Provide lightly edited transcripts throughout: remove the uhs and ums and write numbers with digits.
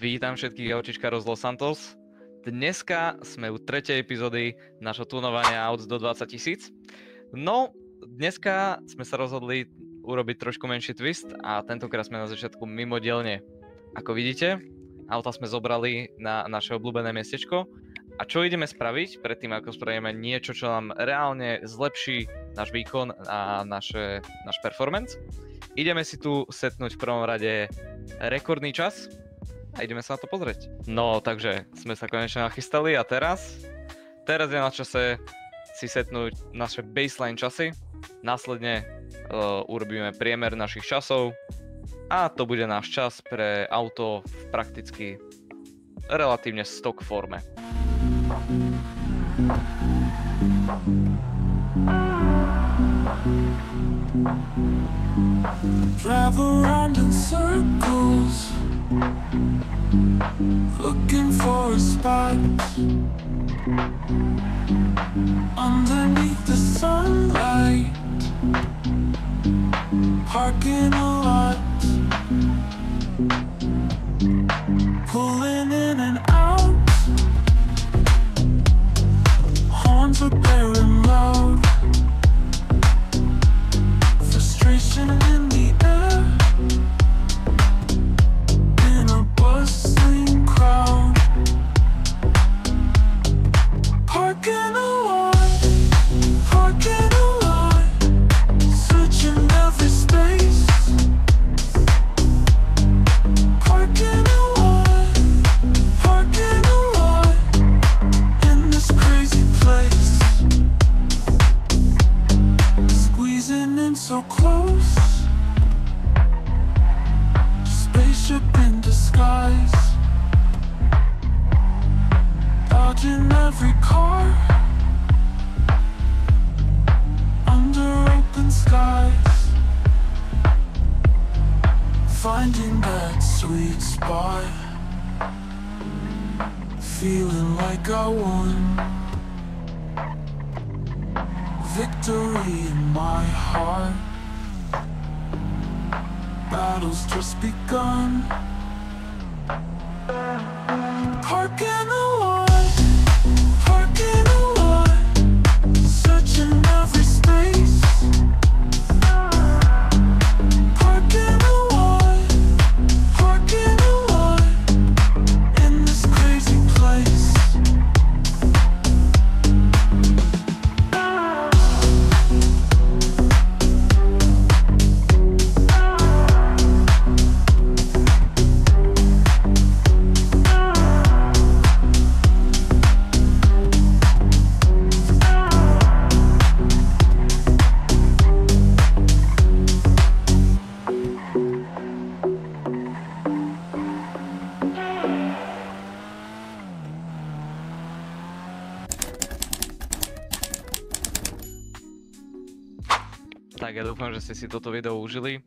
Vítam všetkých autičkárov z Los Santos. Dneska sme u 3. epizódy našho tunovania aut do 20 000. No, dneska sme sa rozhodli urobiť trošku menší twist a tentokrát sme na začiatku mimodielne. Ako vidíte, auta sme zobrali na naše obľúbené miestečko. A čo ideme spraviť, predtým ako spravíme niečo, čo nám reálne zlepší náš výkon a náš performance? Ideme si tu setnúť v prvom rade rekordný čas a ideme sa na to pozrieť. No, takže sme sa konečne nachystali a teraz je na čase si setnúť naše baseline časy. Následne urobíme priemer našich časov a to bude náš čas pre auto v prakticky relatívne stock forme. Drive around in circles, looking for a spot underneath the sunlight, parking a lot, pulling in and out, horns are blaring loud, frustration in the air, in a bustling crowd, parking a lot, searching every space, parking a lot, in this crazy place, squeezing in so close, spaceship in disguise, dodging every car, under open skies, finding that sweet spot, feeling like I won, victory in my heart, battle's just begun, parking a lot, searching every space, parking a lot, in this crazy place. Tak ja dúfam, že ste si toto video užili.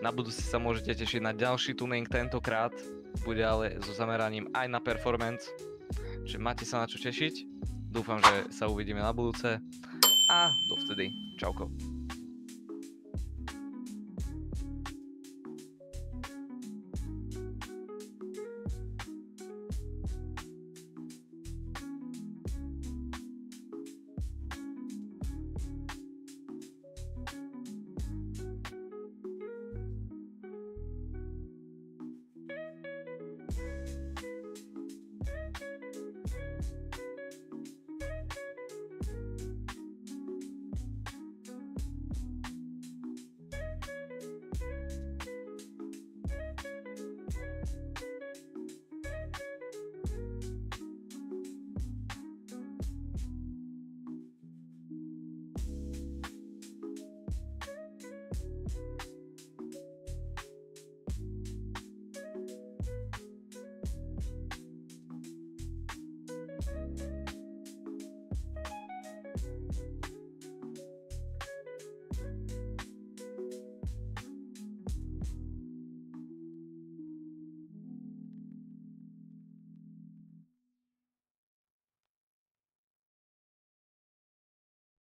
Na budúci sa môžete tešiť na ďalší tuning, tentokrát bude ale so zameraním aj na performance. Čiže máte sa na čo tešiť. Dúfam, že sa uvidíme na budúce a dovtedy čauko.